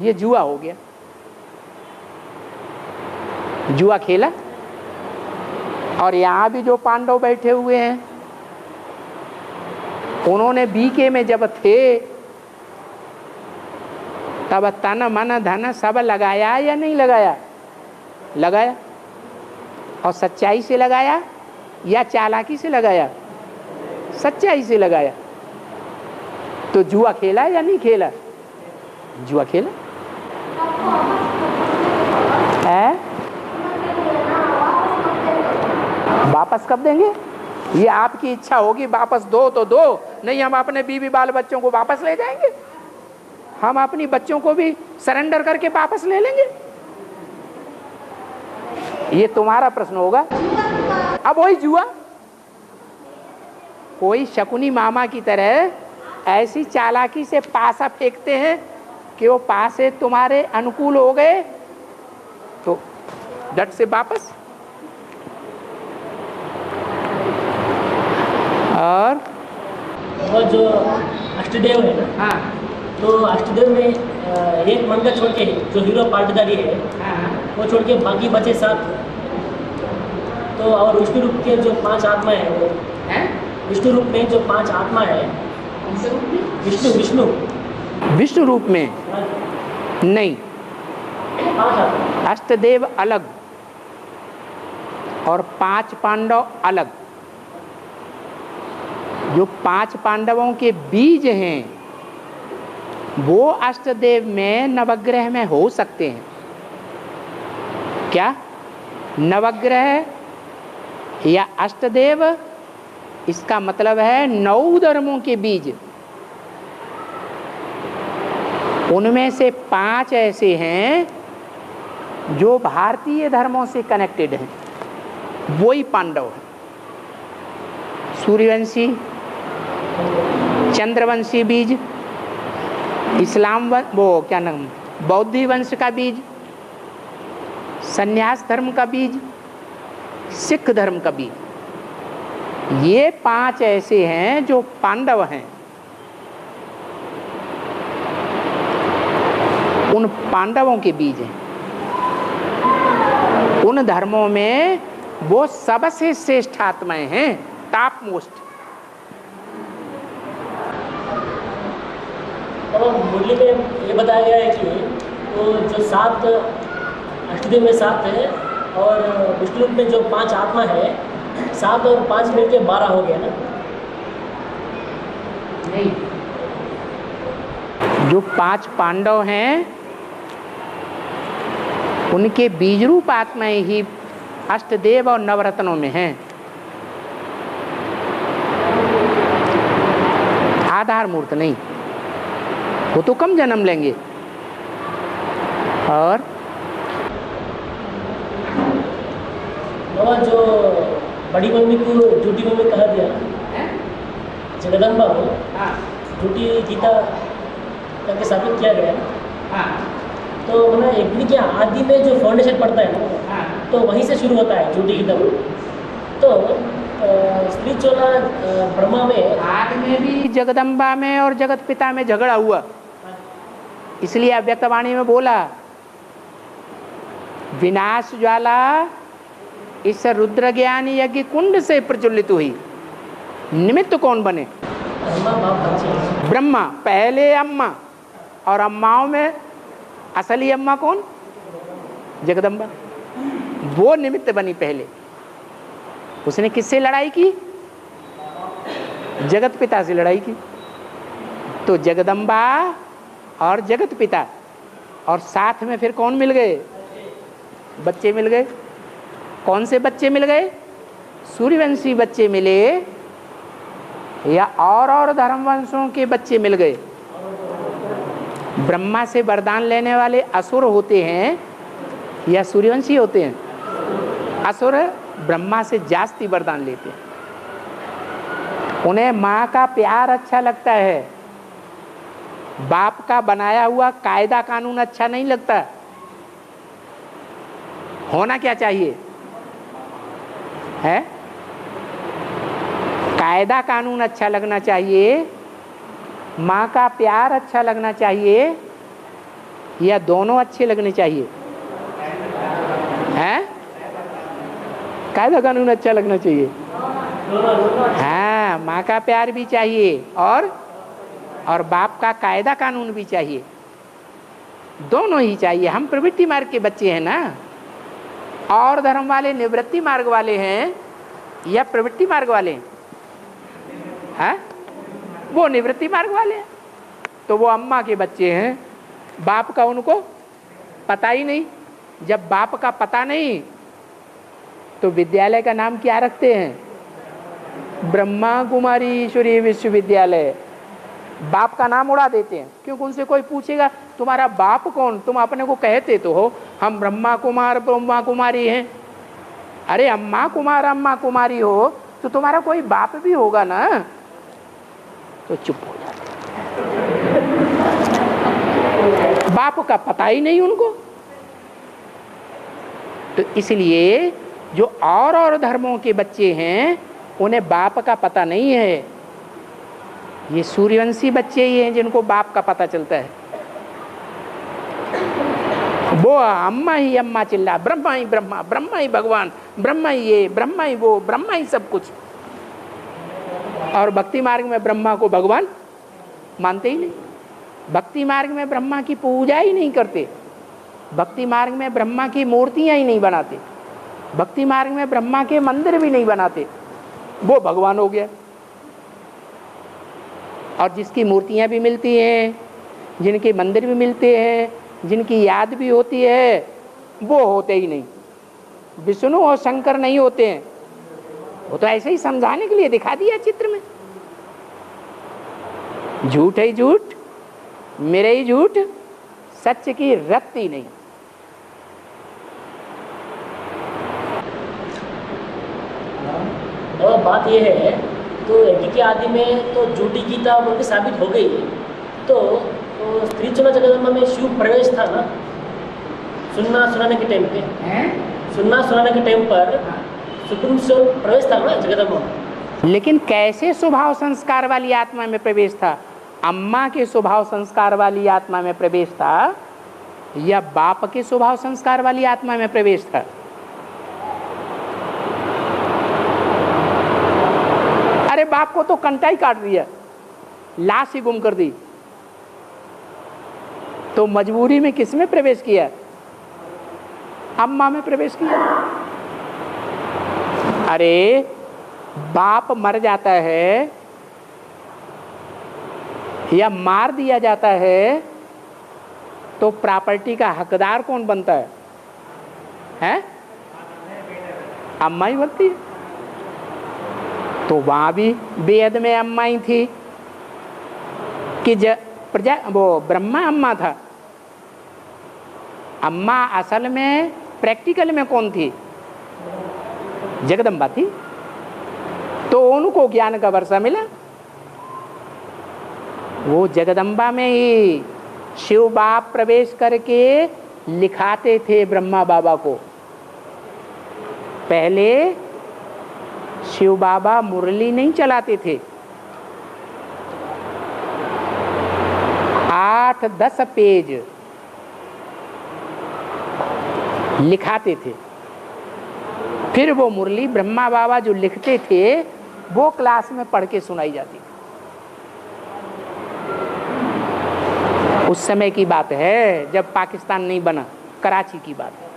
ये जुआ हो गया। जुआ खेला। और यहाँ भी जो पांडव बैठे हुए हैं, उन्होंने बीके में जब थे तब तन मन धन सब लगाया या नहीं लगाया? लगाया। और सच्चाई से लगाया या चालाकी से लगाया? सच्चाई से लगाया। तो जुआ खेला या नहीं खेला? जुआ खेला है। वापस कब देंगे? ये आपकी इच्छा होगी, वापस दो तो दो, नहीं हम अपने बीवी बाल बच्चों को वापस ले जाएंगे। हम अपनी बच्चों को भी सरेंडर करके वापस ले लेंगे। ये तुम्हारा प्रश्न होगा। अब वही जुआ, कोई शकुनी मामा की तरह ऐसी चालाकी से पासा फेंकते हैं कि वो पासे तुम्हारे अनुकूल हो गए तो झट से वापस। और वो जो अष्टदेव है ना, हाँ, तो अष्टदेव में एक मन का छोड़ के जो हीरो पार्टदारी है, हाँ, वो छोड़ के बाकी बचे 7। तो और विष्णु रूप के जो 5 आत्मा है, वो विष्णु रूप में जो 5 आत्मा है, विष्णु विष्णु रूप में नहीं। 5 आत्मा, अष्टदेव अलग और 5 पांडव अलग। जो 5 पांडवों के बीज हैं वो अष्टदेव में नवग्रह में हो सकते हैं। क्या नवग्रह या अष्टदेव? इसका मतलब है 9 धर्मों के बीज। उनमें से 5 ऐसे हैं जो भारतीय धर्मों से कनेक्टेड हैं, वही पांडव हैं। सूर्यवंशी, चंद्रवंशी बीज, इस्लाम वो क्या नाम, बौद्ध वंश का बीज, संन्यास धर्म का बीज, सिख धर्म का बीज। ये 5 ऐसे हैं जो पांडव हैं। उन पांडवों के बीज हैं। उन धर्मों में वो सबसे श्रेष्ठ आत्माएं हैं, टॉप मोस्ट। और मुरली में ये बताया गया है कि वो जो 7 अष्टदेव में 7 है और विष्णु रूप में जो 5 आत्मा है, 7 और 5 मिलके 12 हो गया ना? नहीं, जो 5 पांडव हैं उनके बीज रूप आत्माएं ही अष्टदेव और नवरत्नों में हैं। आधार मूर्त नहीं, वो तो कम जन्म लेंगे। और जो बड़ी मम्मी को झूठी मम्मी कहा दिया, जगदम्बा को झूठी गीता करके साबित किया गया। तो मतलब यज्ञ के आदि में जो फाउंडेशन पड़ता है ना, तो वहीं से शुरू होता है झूठी गीता। तो स्त्री चोला ब्रह्मा में, आदि में भी जगदम्बा में और जगत पिता में झगड़ा हुआ, इसलिए अव्यक्तवाणी में बोला विनाश ज्वाला इस रुद्र ज्ञान यज्ञ कुंड से प्रज्वलित हुई। निमित्त कौन बने? ब्रह्मा पहले अम्मा, और अम्माओं में असली अम्मा कौन? जगदम्बा। वो निमित्त बनी पहले। उसने किससे लड़ाई की? जगत पिता से लड़ाई की। तो जगदम्बा और जगत पिता, और साथ में फिर कौन मिल गए? बच्चे मिल गए। कौन से बच्चे मिल गए? सूर्यवंशी बच्चे मिले या और धर्मवंशों के बच्चे मिल गए? ब्रह्मा से वरदान लेने वाले असुर होते हैं या सूर्यवंशी होते हैं? असुर ब्रह्मा से जास्ती वरदान लेते हैं। उन्हें माँ का प्यार अच्छा लगता है, बाप का बनाया हुआ कायदा कानून अच्छा नहीं लगता। होना क्या चाहिए है? कायदा कानून अच्छा लगना चाहिए, माँ का प्यार अच्छा लगना चाहिए, या दोनों अच्छे लगने चाहिए? हैं? कायदा कानून अच्छा लगना चाहिए। हाँ, माँ का प्यार भी चाहिए और बाप का कायदा कानून भी चाहिए, दोनों ही चाहिए। हम प्रवृत्ति मार्ग के बच्चे हैं ना, और धर्म वाले निवृत्ति मार्ग वाले हैं या प्रवृत्ति मार्ग वाले हैं? हाँ? वो निवृत्ति मार्ग वाले हैं। तो वो अम्मा के बच्चे हैं, बाप का उनको पता ही नहीं। जब बाप का पता नहीं तो विद्यालय का नाम क्या रखते हैं? ब्रह्मा कुमारी ईश्वरीय विश्वविद्यालय। बाप का नाम उड़ा देते हैं, क्योंकि उनसे कोई पूछेगा तुम्हारा बाप कौन? तुम अपने को कहते तो हो हम ब्रह्मा कुमार ब्रह्मा कुमारी हैं। अरे अम्मा कुमार अम्मा कुमारी हो तो तुम्हारा कोई बाप भी होगा ना। तो चुप हो जाते, बाप का पता ही नहीं उनको। तो इसलिए जो और धर्मों के बच्चे हैं उन्हें बाप का पता नहीं है। ये सूर्यवंशी बच्चे ही हैं जिनको बाप का पता चलता है। वो अम्मा ही अम्मा चिल्ला, ब्रह्मा ही ब्रह्मा, ब्रह्मा ही भगवान, ब्रह्मा ही ये, ब्रह्मा ही वो, ब्रह्मा ही सब कुछ। और भक्ति मार्ग में ब्रह्मा को भगवान मानते ही नहीं। भक्ति मार्ग में ब्रह्मा की पूजा ही नहीं करते। भक्ति मार्ग में ब्रह्मा की मूर्तियां ही नहीं बनाते। भक्ति मार्ग में ब्रह्मा के मंदिर भी नहीं बनाते। वो भगवान हो गया। और जिसकी मूर्तियां भी मिलती हैं, जिनके मंदिर भी मिलते हैं, जिनकी याद भी होती है, वो होते ही नहीं। विष्णु और शंकर नहीं होते हैं। वो तो ऐसे ही समझाने के लिए दिखा दिया चित्र में। झूठ है झूठ, मेरे ही झूठ, सच की रत्ती नहीं। और बात यह है तो यज्ञ के आदि में तो झूठी गीता बोलकर साबित हो गई। तो स्त्री चुना जगदम्बा में शिव प्रवेश था ना, सुनना सुनाने के टाइम पे, सुनना सुनाने के टाइम पर सुप्रीम शिव प्रवेश था ना जगदम्बा में। लेकिन कैसे स्वभाव संस्कार वाली आत्मा में प्रवेश था? अम्मा के स्वभाव संस्कार वाली आत्मा में प्रवेश था या बाप के स्वभाव संस्कार वाली आत्मा में प्रवेश था? अरे बाप को तो कंटा ही काट दिया, लाश ही गुम कर दी, तो मजबूरी में किस में प्रवेश किया? अम्मा में प्रवेश किया। अरे बाप मर जाता है या मार दिया जाता है तो प्रॉपर्टी का हकदार कौन बनता है? हैं? अम्मा ही बनती है। तो वहां भी वेद में अम्मा ही थी कि वो ब्रह्मा अम्मा था। अम्मा असल में प्रैक्टिकल में कौन थी? जगदम्बा थी। तो उनको ज्ञान का वर्षा मिला। वो जगदम्बा में ही शिव बाप प्रवेश करके लिखाते थे ब्रह्मा बाबा को। पहले शिव बाबा मुरली नहीं चलाते थे, 8-10 पेज लिखाते थे। फिर वो मुरली ब्रह्मा बाबा जो लिखते थे वो क्लास में पढ़ के सुनाई जाती थी। उस समय की बात है जब पाकिस्तान नहीं बना, कराची की बात है।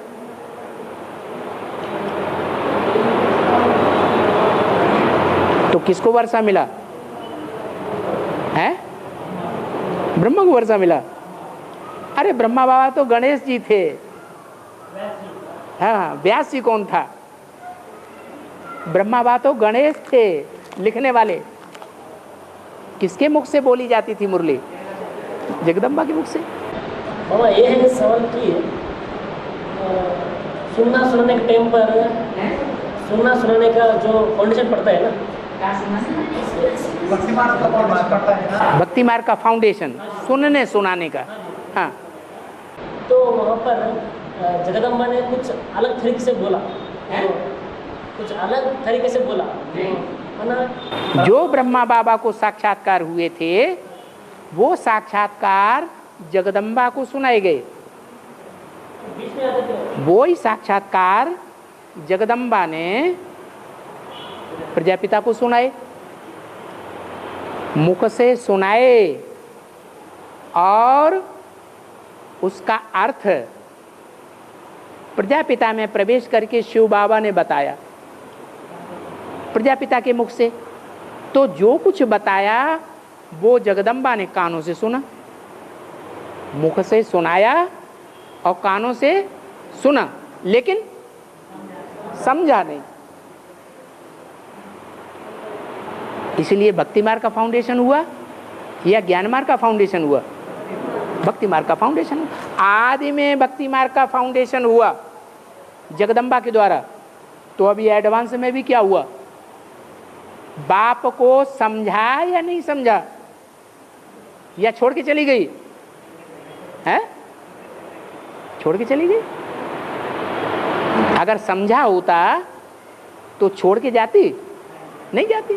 तो किसको वर्षा मिला है? ब्रह्मा को वर्षा मिला। अरे ब्रह्मा बाबा तो गणेश जी थे। हाँ, व्यास जी कौन था? ब्रह्मा बाबा तो गणेश थे लिखने वाले। किसके मुख से बोली जाती थी मुरली? जगदम्बा के मुख से। बाबा ये है सवाल कि सुनना सुनाने के टाइम पर सुनना सुनाने का जो फाउंडेशन पड़ता है ना, भक्ति मार्ग का फाउंडेशन सुनने सुनाने का। हाँ, तो वहाँ पर जगदम्बा ने कुछ अलग तरीके से बोला, कुछ अलग तरीके से बोला है ना। जो ब्रह्मा बाबा को साक्षात्कार हुए थे वो साक्षात्कार जगदम्बा को सुनाए गए। बीच में आते थे। वो ही साक्षात्कार जगदम्बा ने प्रजापिता को सुनाए, मुख से सुनाए और उसका अर्थ प्रजापिता में प्रवेश करके शिव बाबा ने बताया प्रजापिता के मुख से। तो जो कुछ बताया वो जगदम्बा ने कानों से सुना, मुख से सुनाया और कानों से सुना, लेकिन समझा नहीं। इसलिए भक्ति मार्ग का फाउंडेशन हुआ या ज्ञान मार्ग का फाउंडेशन हुआ? भक्ति मार्ग का फाउंडेशन। आदि में भक्ति मार्ग का फाउंडेशन हुआ जगदम्बा के द्वारा। तो अभी एडवांस में भी क्या हुआ? बाप को समझा या नहीं समझा, या छोड़ के चली गई है? छोड़ के चली गई। अगर समझा होता तो छोड़ के जाती? नहीं जाती।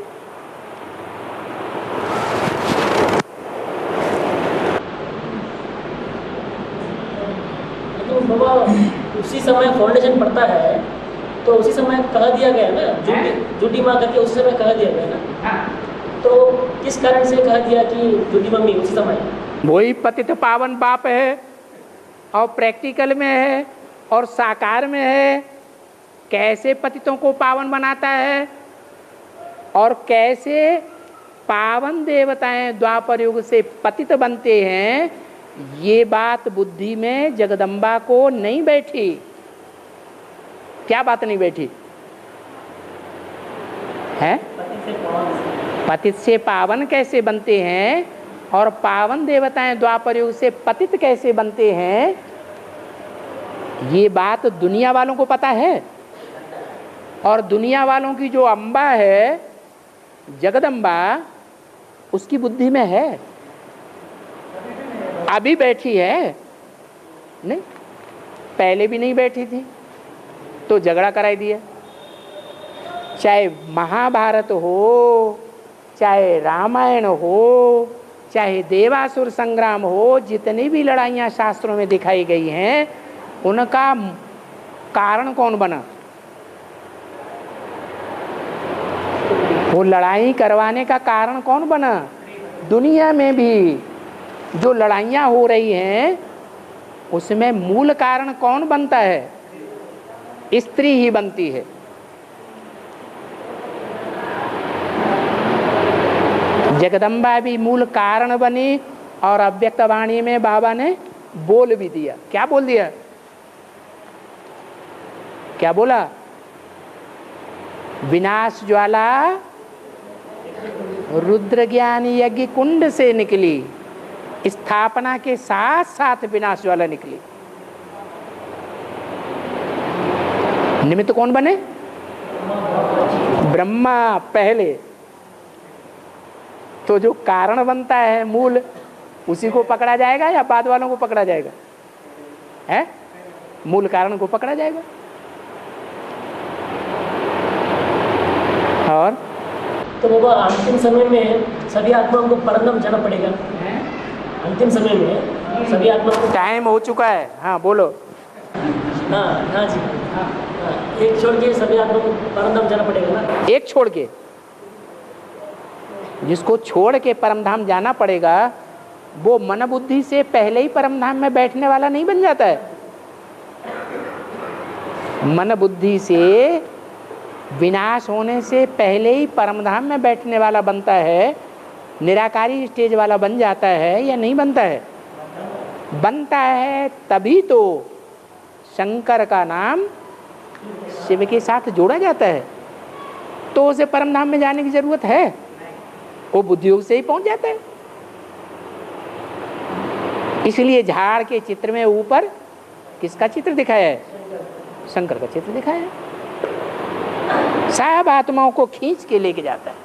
तो बाबा उसी समय फाउंडेशन पड़ता है, तो उसी समय कहा दिया गया ना, झूठी माँ करके उसी समय कहा दिया गया ना। तो किस कारण से कहा दिया कि झूठी मम्मी उसी समय? वही पतित पावन बाप है और प्रैक्टिकल में है और साकार में है। कैसे पतितों को पावन बनाता है और कैसे पावन देवताएं द्वापर युग से पतित बनते हैं, ये बात बुद्धि में जगदम्बा को नहीं बैठी। क्या बात नहीं बैठी है? पतित से पावन कैसे बनते हैं और पावन देवताएं द्वापर युग से पतित कैसे बनते हैं, ये बात दुनिया वालों को पता है। और दुनिया वालों की जो अम्बा है जगदम्बा, उसकी बुद्धि में है, अभी बैठी है, नहीं पहले भी नहीं बैठी थी। तो झगड़ा कराई दिया। चाहे महाभारत हो, चाहे रामायण हो, चाहे देवासुर संग्राम हो, जितनी भी लड़ाइयाँ शास्त्रों में दिखाई गई हैं, उनका कारण कौन बना? वो लड़ाई करवाने का कारण कौन बना? दुनिया में भी जो लड़ाइयाँ हो रही हैं उसमें मूल कारण कौन बनता है? स्त्री ही बनती है। जगदम्बा भी मूल कारण बनी और अव्यक्त वाणी में बाबा ने बोल भी दिया। क्या बोल दिया? क्या बोला? विनाश ज्वाला रुद्र ज्ञान यज्ञ कुंड से निकली, स्थापना के साथ साथ विनाश ज्वाला निकली। निमित्त कौन बने? ब्रह्मा पहले। तो जो कारण बनता है मूल, उसी को पकड़ा जाएगा या बाद वालों को पकड़ा जाएगा? है? मूल कारण को पकड़ा जाएगा। और तो बाबा अंतिम समय में सभी आत्माओं को परमधाम जाना पड़ेगा। अंतिम समय में सभी आत्माओं को टाइम हो चुका है। हाँ बोलो। हाँ हाँ जी हाँ, एक छोड़ के सभी आत्माओं को परमधाम जाना पड़ेगा ना? एक छोड़ के, जिसको छोड़ के परमधाम जाना पड़ेगा वो मन बुद्धि से पहले ही परमधाम में बैठने वाला नहीं बन जाता है। मन बुद्धि से विनाश होने से पहले ही परमधाम में बैठने वाला बनता है। निराकारी स्टेज वाला बन जाता है या नहीं बनता है? बनता है, तभी तो शंकर का नाम शिव के साथ जोड़ा जाता है। तो उसे परमधाम में जाने की जरूरत है? वो बुद्धियोग से ही पहुंच जाता है। इसलिए झाड़ के चित्र में ऊपर किसका चित्र दिखाया है? शंकर का चित्र दिखाया है। सब आत्माओं को खींच के लेके जाता है।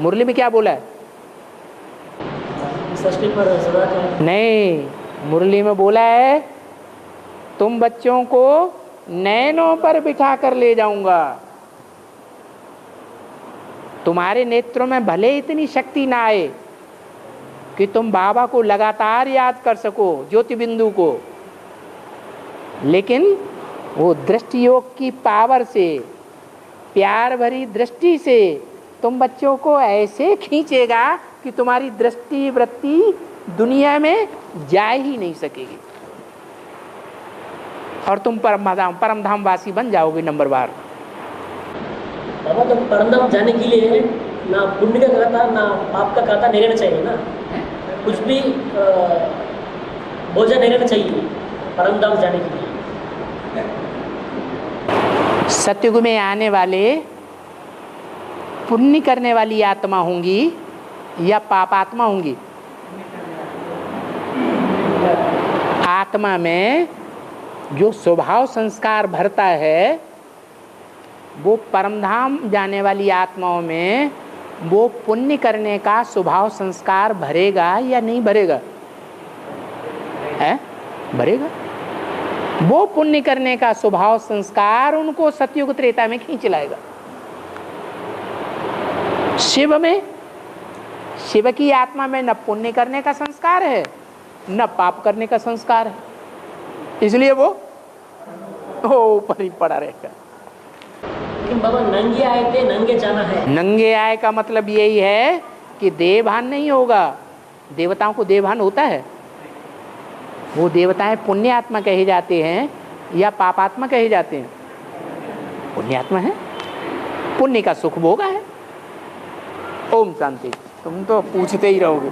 मुरली में क्या बोला है? सृष्टि पर सदा का नहीं, मुरली में बोला है तुम बच्चों को नैनों पर बिठा कर ले जाऊंगा। तुम्हारे नेत्रों में भले इतनी शक्ति ना आए कि तुम बाबा को लगातार याद कर सको, ज्योति बिंदु को, लेकिन वो दृष्टि योग की पावर से, प्यार भरी दृष्टि से तुम बच्चों को ऐसे खींचेगा कि तुम्हारी दृष्टि वृत्ति दुनिया में जा ही नहीं सकेगी और तुम परम धाम वासी बन जाओगे नंबर बार। बाबा तो परम धाम जाने के लिए ना पुण्य का खाता ना पाप का खाता नहीं रहना चाहिए ना, कुछ भी बोझा नहीं रहना चाहिए परम धाम जाने के लिए। सतयुग में आने वाले पुण्य करने वाली आत्मा होंगी या पापात्मा होंगी? आत्मा में जो स्वभाव संस्कार भरता है वो परमधाम जाने वाली आत्माओं में वो पुण्य करने का स्वभाव संस्कार भरेगा या नहीं भरेगा? है भरेगा। वो पुण्य करने का स्वभाव संस्कार उनको सतयुग त्रेता में खींच लाएगा। शिव में, शिव की आत्मा में न पुण्य करने का संस्कार है न पाप करने का संस्कार है, इसलिए वो ऊपर ही पड़ा रहेगा। लेकिन बाबा नंगे आए थे नंगे जाना है। नंगे आए का मतलब यही है कि देहभान नहीं होगा। देवताओं को देहभान होता है? वो देवताएं पुण्य आत्मा कहे जाते हैं या पापात्मा कहे जाते हैं? पुण्य आत्मा है, पुण्य का सुख भोगा है। ओम शांति। तुम तो पूछते ही रहोगे।